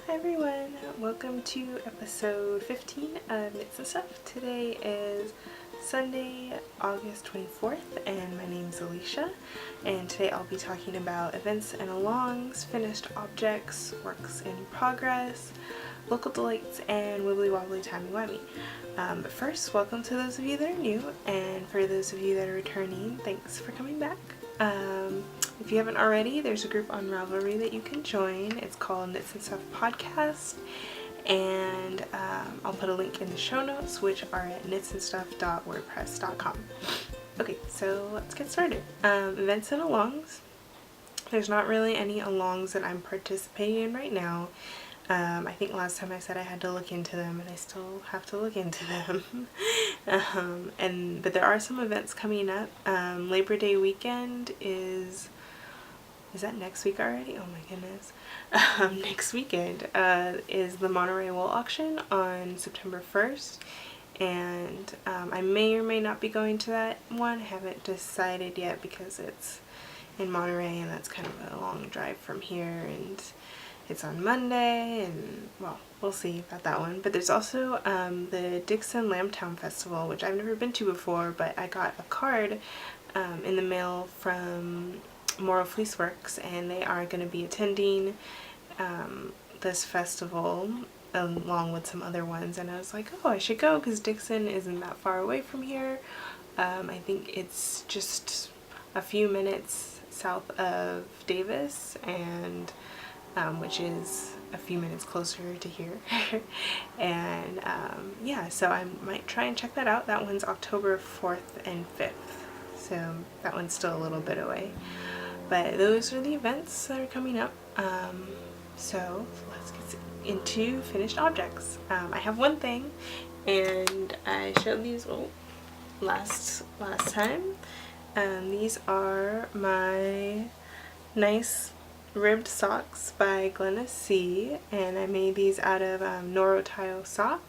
Hi everyone, welcome to episode 15 of Knits and Stuff. Today is Sunday, August 24th, and my name is Alicia, and today I'll be talking about events and alongs, finished objects, works in progress, local delights, and wibbly wobbly timey wimey. But first, welcome to those of you that are new, and for those of you that are returning, thanks for coming back. If you haven't already, there's a group on Ravelry that you can join. It's called Knits and Stuff Podcast, and I'll put a link in the show notes, which are at knitsandstuff.wordpress.com. Okay, so let's get started. Events and alongs. There's not really any alongs that I'm participating in right now. I think last time I said I had to look into them, and I still have to look into them. But there are some events coming up. Labor Day weekend is that next week already? Oh my goodness. Next weekend is the Monterey Wool Auction on September 1st, and I may or may not be going to that one. I haven't decided yet because it's in Monterey, and that's kind of a long drive from here, and it's on Monday, and well, we'll see about that one. But there's also the Dixon Lambtown Festival, which I've never been to before, but I got a card in the mail from Moral Fleece Works, and they are going to be attending this festival along with some other ones, and I was like, oh, I should go because Dixon isn't that far away from here. I think it's just a few minutes south of Davis, and which is a few minutes closer to here. And yeah, so I might try and check that out. That one's October 4th and 5th, so that one's still a little bit away. But those are the events that are coming up. So let's get into finished objects. I have one thing, and I showed these last time. These are my nice ribbed socks by Glenna C, and I made these out of Norotile sock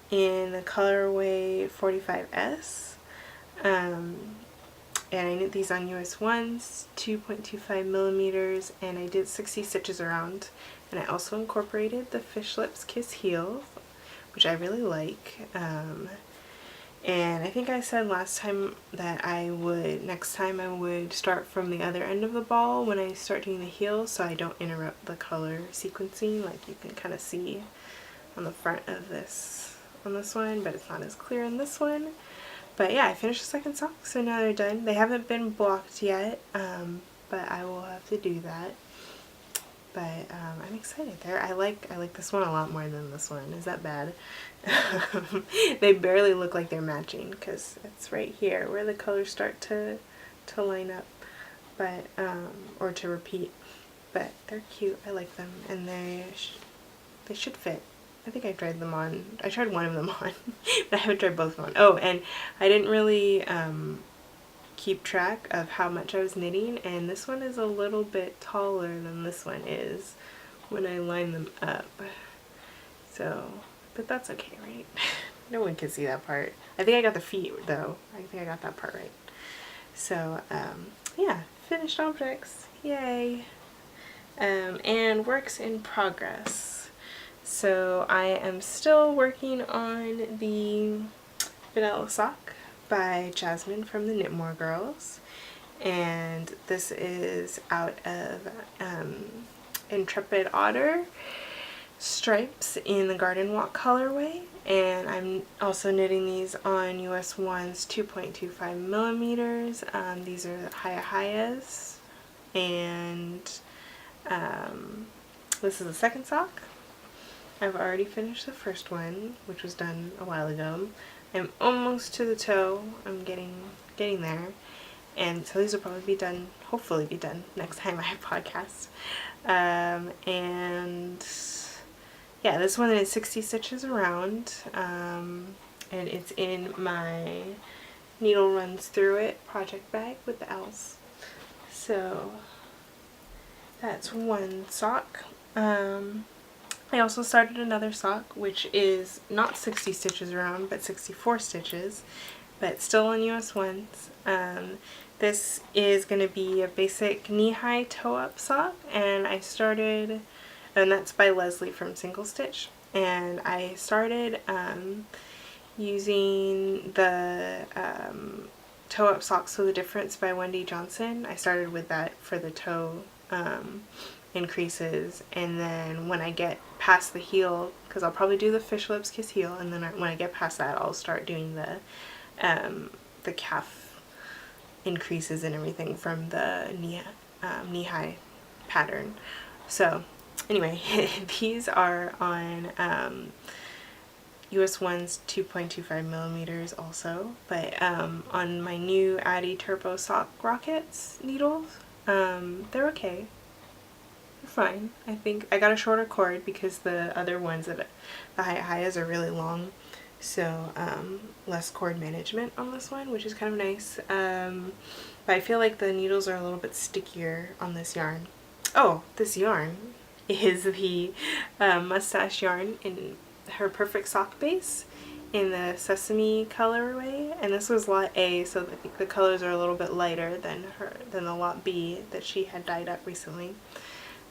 in the colorway 45S. And I knit these on US 1s, 2.25 millimeters, and I did 60 stitches around. And I also incorporated the Fish Lips Kiss heels, which I really like. And I think I said last time that next time I would start from the other end of the ball when I start doing the heels, so I don't interrupt the color sequencing, like you can kind of see on the front of this on this one, but it's not as clear in this one. But yeah, I finished the second sock, so now they're done. They haven't been blocked yet, but I will have to do that. But I'm excited. I like this one a lot more than this one. Is that bad? They barely look like they're matching because it's right here where the colors start to line up, but or to repeat. But they're cute. I like them, and they should fit. I think I tried them on. I tried one of them on, but I haven't tried both of them on. Oh, and I didn't really keep track of how much I was knitting, and this one is a little bit taller than this one is when I line them up. So, but that's okay, right? No one can see that part. I think I got the feet though. I think I got that part right. So, yeah, finished objects. Yay. And works in progress. So I am still working on the vanilla sock by Jasmine from the Knitmore Girls, and this is out of Intrepid Otter stripes in the Garden Walk colorway, and I'm also knitting these on US 1s 2.25 millimeters. These are Hayas, and this is the second sock. I've already finished the first one, which was done a while ago. I'm almost to the toe. I'm getting there. And so these will probably be done, hopefully be done next time I podcast. And yeah, this one is 60 stitches around. And it's in my Needle Runs Through It project bag with the owls. So that's one sock. I also started another sock, which is not 60 stitches around, but 64 stitches, but still on US 1s. This is going to be a basic knee-high toe-up sock, and I started and that's by Leslie from Single Stitch. And I started using the toe up socks, So the Difference by Wendy Johnson. I started with that for the toe increases, and then when I get past the heel, because I'll probably do the Fish Lips Kiss heel, and then when I get past that, I'll start doing the calf increases and everything from the knee-high pattern. So anyway, these are on US 1's 2.25 millimeters also, but on my new Addy Turbo Sock Rockets needles, they're okay. They're fine. I think I got a shorter cord because the other ones, that the high-highs, are really long, so less cord management on this one, which is kind of nice. But I feel like the needles are a little bit stickier on this yarn. Oh, this yarn is the mustache yarn in her Perfect Sock Base in the Sesame colorway, and this was lot A, so I think the colors are a little bit lighter than the lot B that she had dyed up recently.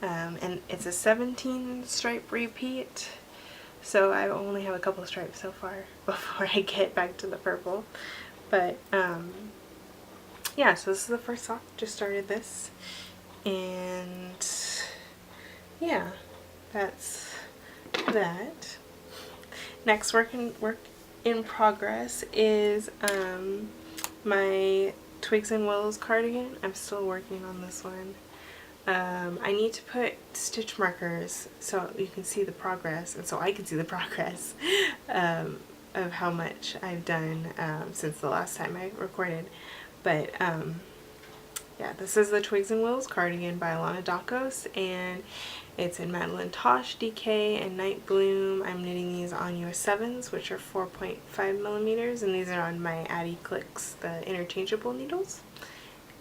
And it's a 17 stripe repeat, so I only have a couple stripes so far before I get back to the purple. But yeah, so this is the first sock. Just started this, and yeah, that's that. Next work in progress is my Twigs and Wells cardigan. I'm still working on this one. I need to put stitch markers so you can see the progress, and so I can see the progress of how much I've done since the last time I recorded. But yeah, this is the Twigs and Wells cardigan by Alana Dakos, and it's in Madeline Tosh, DK, and Night Bloom. I'm knitting these on US 7s, which are 4.5 millimeters, and these are on my Addy Clicks, the interchangeable needles,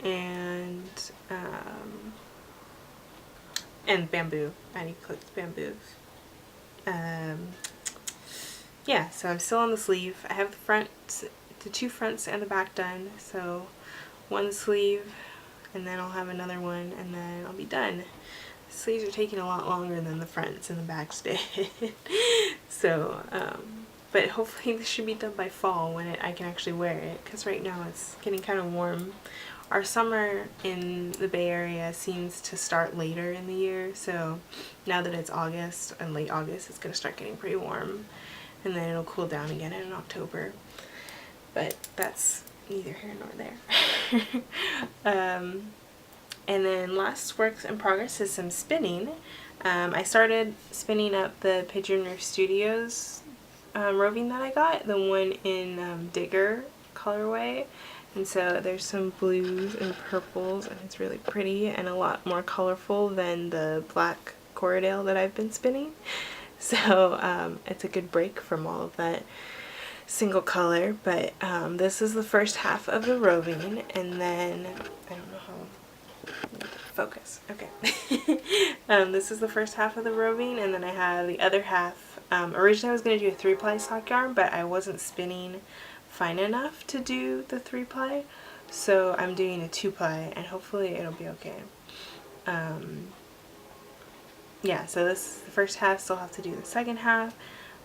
and bamboo, Addy Clicks bamboo. Yeah, so I'm still on the sleeve. I have the two fronts and the back done, so one sleeve, and then I'll have another one, and then I'll be done. The sleeves are taking a lot longer than the fronts and the backs did. So, but hopefully this should be done by fall when I can actually wear it, because right now it's getting kind of warm. Our summer in the Bay Area seems to start later in the year, so now that it's August and late August, it's going to start getting pretty warm, and then it'll cool down again in October. But that's neither here nor there. And then last works in progress is some spinning. I started spinning up the Pigeon Roof Studios roving that I got, the one in Digger colorway. And so there's some blues and purples, and it's really pretty and a lot more colorful than the black Corridale that I've been spinning. So it's a good break from all of that single color. But this is the first half of the roving, and then I don't know how focus. Okay. This is the first half of the roving, and then I have the other half. Originally I was going to do a 3-ply sock yarn, but I wasn't spinning fine enough to do the 3-ply, so I'm doing a 2-ply, and hopefully it'll be okay. Yeah, so this is the first half, still have to do the second half,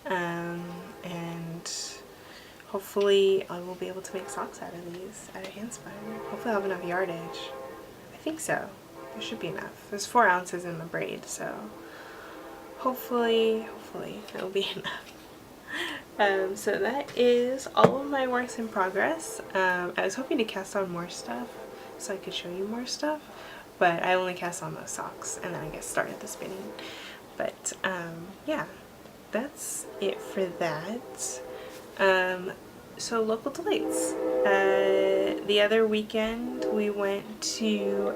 and hopefully I will be able to make socks out of these, out of hand spun. Hopefully I'll have enough yardage. I think so. There should be enough. There's 4 ounces in the braid, so hopefully it'll be enough. So that is all of my works in progress. I was hoping to cast on more stuff so I could show you more stuff, but I only cast on those socks, and then I guess started the spinning. But yeah, that's it for that. So local delights. The other weekend we went to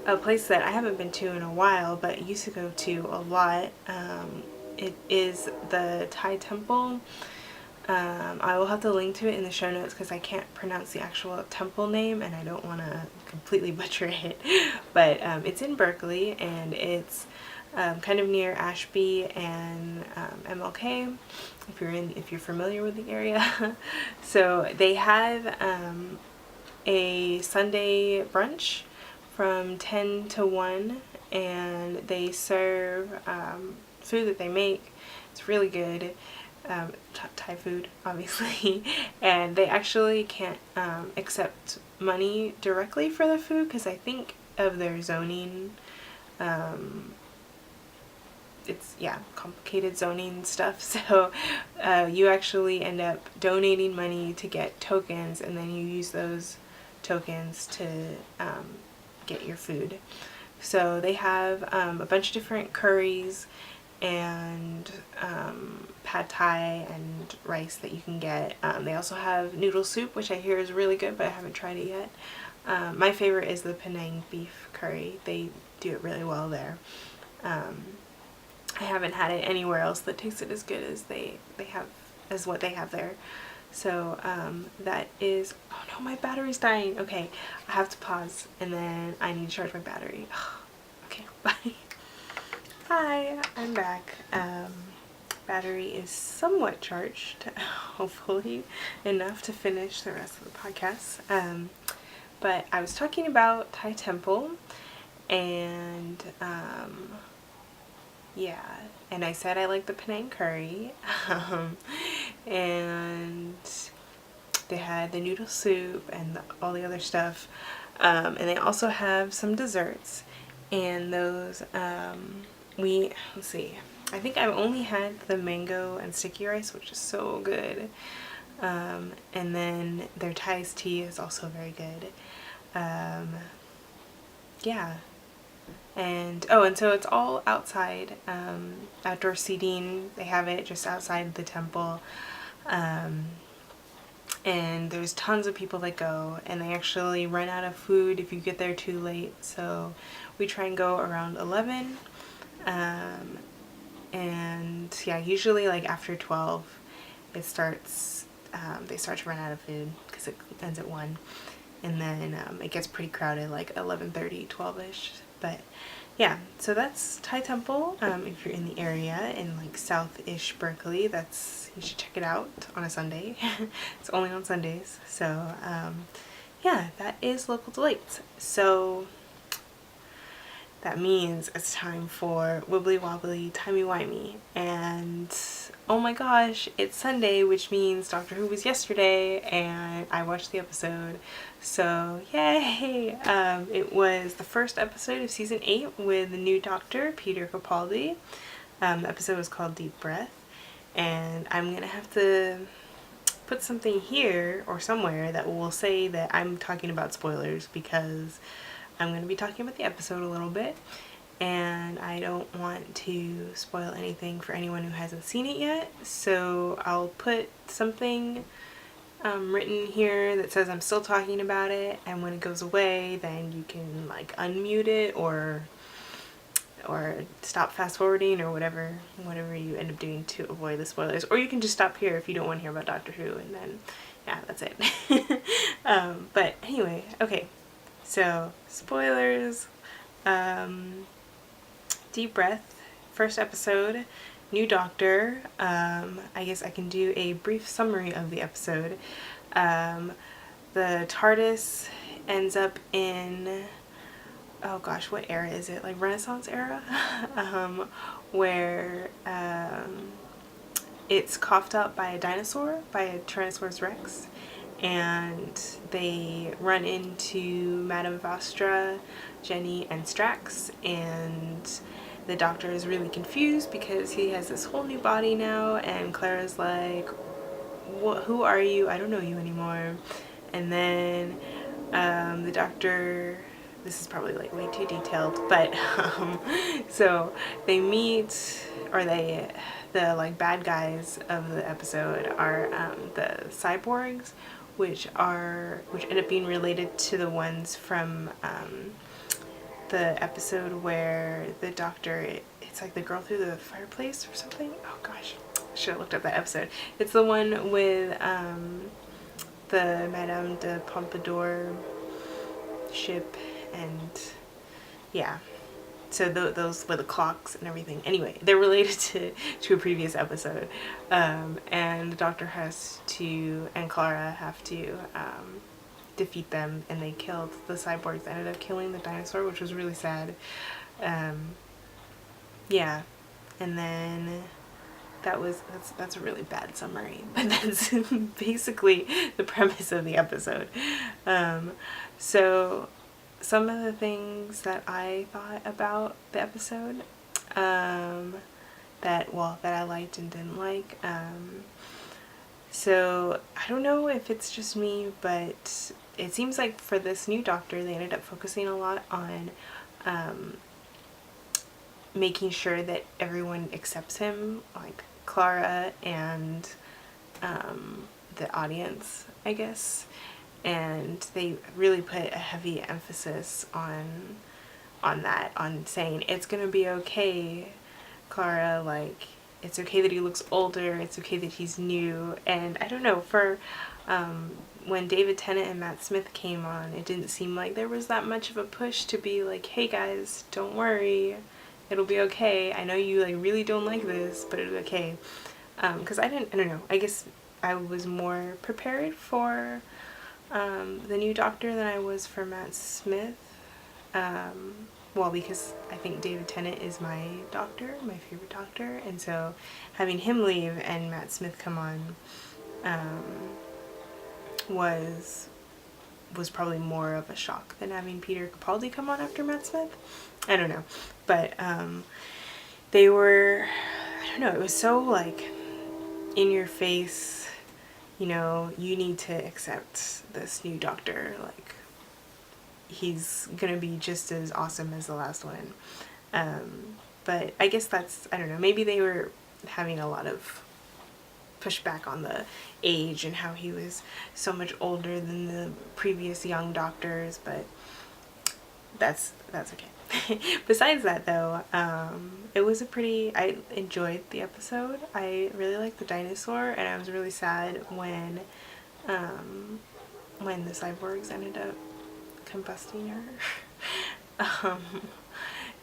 a place that I haven't been to in a while, but used to go to a lot. It is the Thai temple. I will have to link to it in the show notes because I can't pronounce the actual temple name and I don't want to completely butcher it. But it's in Berkeley, and it's kind of near Ashby and MLK, if you're familiar with the area. So they have a Sunday brunch from 10 to 1, and they serve food that they make. It's really good. Thai food, obviously, and they actually can't accept money directly for the food because I think of their zoning. It's, yeah, complicated zoning stuff, so you actually end up donating money to get tokens, and then you use those tokens to get your food. So they have a bunch of different curries and pad thai and rice that you can get. They also have noodle soup, which I hear is really good, but I haven't tried it yet. My favorite is the Penang beef curry. They do it really well there. I haven't had it anywhere else that tasted as good as they have, as what they have there. So that is, oh no, my battery's dying. Okay, I have to pause and then I need to charge my battery. Okay, bye. Hi, I'm back. Battery is somewhat charged, hopefully enough to finish the rest of the podcast. But I was talking about Thai temple, and yeah, and I said I like the Penang curry, and they had the noodle soup and all the other stuff, and they also have some desserts, and those, let's see, I think I've only had the mango and sticky rice, which is so good, and then their Thai tea is also very good. Yeah. And so it's all outside, outdoor seating. They have it just outside the temple, and there's tons of people that go, and they actually run out of food if you get there too late. So we try and go around 11, and yeah, usually like after 12 it starts, they start to run out of food because it ends at 1, and then it gets pretty crowded like 11:30, 12ish. But yeah, so that's Thai temple. If you're in the area in like south-ish Berkeley, you should check it out on a Sunday. It's only on Sundays. So yeah, that is Local Delights. So that means it's time for Wibbly Wobbly Timey Wimey, and oh my gosh, it's Sunday, which means Doctor Who was yesterday, and I watched the episode, so yay! It was the first episode of season 8 with the new Doctor, Peter Capaldi. The episode was called Deep Breath, and I'm gonna have to put something here or somewhere that will say that I'm talking about spoilers, because I'm going to be talking about the episode a little bit, and I don't want to spoil anything for anyone who hasn't seen it yet, so I'll put something written here that says I'm still talking about it, and when it goes away then you can like unmute it or stop fast forwarding or whatever you end up doing to avoid the spoilers, or you can just stop here if you don't want to hear about Doctor Who, and then yeah, that's it. But anyway, okay. So, spoilers, Deep Breath, first episode, new Doctor. I guess I can do a brief summary of the episode. The TARDIS ends up in, oh gosh, what era is it? Like Renaissance era? Where it's coughed up by a dinosaur, by a Tyrannosaurus Rex. And they run into Madame Vastra, Jenny, and Strax, and the Doctor is really confused because he has this whole new body now, and Clara's like, who are you? I don't know you anymore. And then the Doctor, this is probably like way too detailed, but so they meet, or the like bad guys of the episode are the cyborgs, which end up being related to the ones from the episode where the Doctor, it's like the girl through the fireplace or something. Oh gosh, I should have looked up that episode. It's the one with the Madame de Pompadour ship, and yeah, so those with the clocks and everything. Anyway, they're related to a previous episode, and the Doctor and Clara have to defeat them, and they killed the cyborgs. They ended up killing the dinosaur, which was really sad. Yeah, and then that's a really bad summary, but that's basically the premise of the episode. So some of the things that I thought about the episode, that I liked and didn't like. So I don't know if it's just me, but it seems like for this new doctor, they ended up focusing a lot on making sure that everyone accepts him, like Clara and the audience, I guess. And they really put a heavy emphasis on that, on saying it's gonna be okay, Clara, like it's okay that he looks older, it's okay that he's new. And I don't know, for when David Tennant and Matt Smith came on, it didn't seem like there was that much of a push to be like, hey guys, don't worry, it'll be okay. I know you like really don't like this, but it'll be okay. Because I don't know, I guess I was more prepared for the new doctor than I was for Matt Smith. Well, because I think David Tennant is my doctor, my favorite doctor, and so having him leave and Matt Smith come on was probably more of a shock than having Peter Capaldi come on after Matt Smith. I don't know, but they were, I don't know, it was so like in your face, you know, you need to accept this new doctor, like he's gonna be just as awesome as the last one. But I guess that's, I don't know, maybe they were having a lot of pushback on the age and how he was so much older than the previous young doctors, but that's okay. Besides that though, it was I enjoyed the episode. I really liked the dinosaur, and I was really sad when the cyborgs ended up combusting her.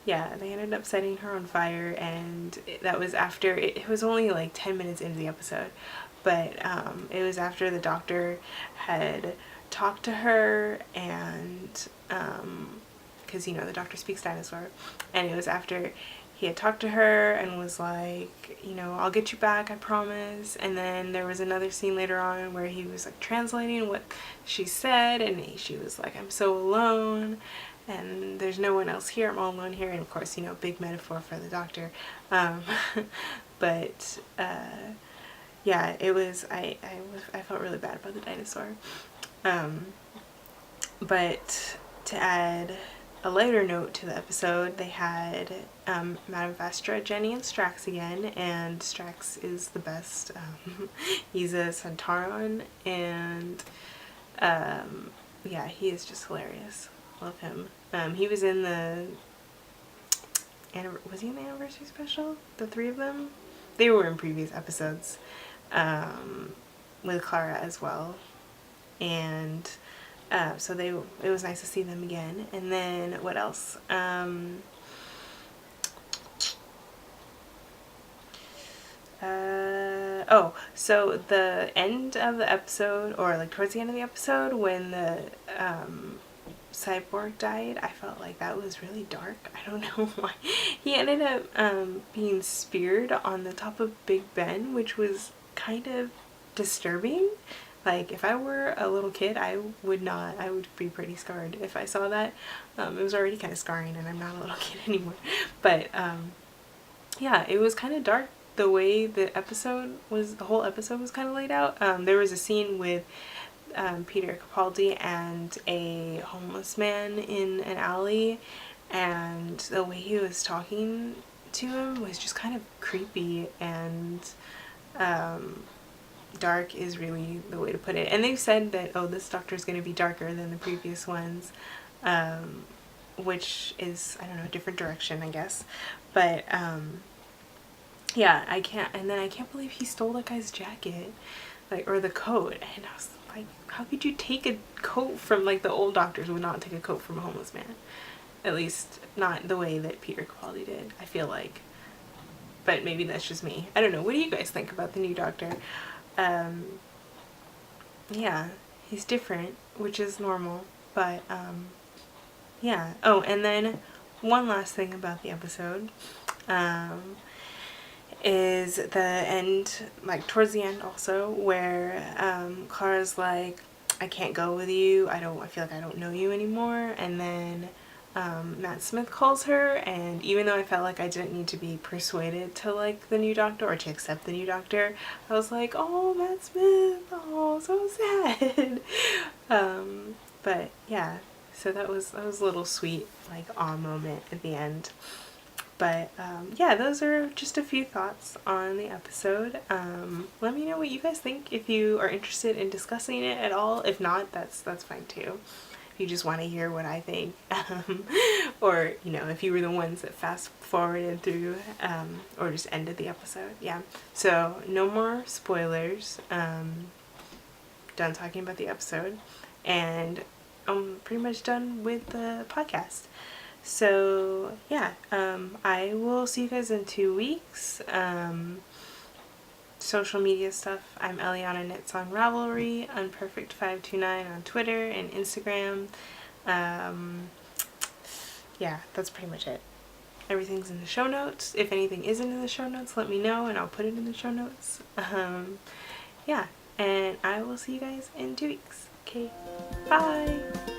Yeah, they ended up setting her on fire, and that was after, it was only like 10 minutes into the episode, but it was after the doctor had talked to her, and because you know the doctor speaks dinosaur, and it was after he had talked to her and was like, you know, I'll get you back, I promise. And then there was another scene later on where he was like translating what she said, and she was like, I'm so alone and there's no one else here, I'm all alone here. And of course, you know, big metaphor for the doctor. But yeah, it was, I felt really bad about the dinosaur. But to add a lighter note to the episode, they had Madame Vastra, Jenny, and Strax again, and Strax is the best. He's a Centauron, and yeah, he is just hilarious. Love him. He was in the was he in the anniversary special? The three of them? They were in previous episodes with Clara as well, and so it was nice to see them again. And then what else? Oh, so the end of the episode, or like towards the end of the episode, when the cyborg died, I felt like that was really dark. I don't know why. He ended up being speared on the top of Big Ben, which was kind of disturbing. Like, if I were a little kid, I would be pretty scarred if I saw that. It was already kind of scarring, and I'm not a little kid anymore. But yeah, it was kind of dark the way the whole episode was kind of laid out. There was a scene with Peter Capaldi and a homeless man in an alley, and the way he was talking to him was just kind of creepy, and dark is really the way to put it. And they've said that, oh, this doctor is going to be darker than the previous ones, which is, I don't know, a different direction, I guess. But yeah, I can't believe he stole that guy's jacket, like, or the coat. And I was like, how could you take a coat from, like, the old doctors would not take a coat from a homeless man. At least not the way that Peter Capaldi did, I feel like. But maybe that's just me. I don't know. What do you guys think about the new doctor? Yeah, he's different, which is normal, but yeah. Oh, and then one last thing about the episode is the end, like towards the end also, where Clara's like, I can't go with you, I feel like I don't know you anymore, and then Matt Smith calls her, and even though I felt like I didn't need to be persuaded to like the new doctor or to accept the new doctor, I was like, oh, Matt Smith, oh, so sad. But yeah, so that was a little sweet, like, aw moment at the end. But yeah, those are just a few thoughts on the episode. Let me know what you guys think, if you are interested in discussing it at all. If not, that's fine too. If you just want to hear what I think, or you know, if you were the ones that fast forwarded through or just ended the episode. Yeah, so no more spoilers. Done talking about the episode, and I'm pretty much done with the podcast. So yeah, I will see you guys in 2 weeks. Social media stuff, I'm Eliana Knits on Ravelry, Unperfect529 on Twitter and Instagram. Yeah, that's pretty much it. Everything's in the show notes. If anything isn't in the show notes, let me know and I'll put it in the show notes. Yeah, and I will see you guys in 2 weeks. Okay, bye!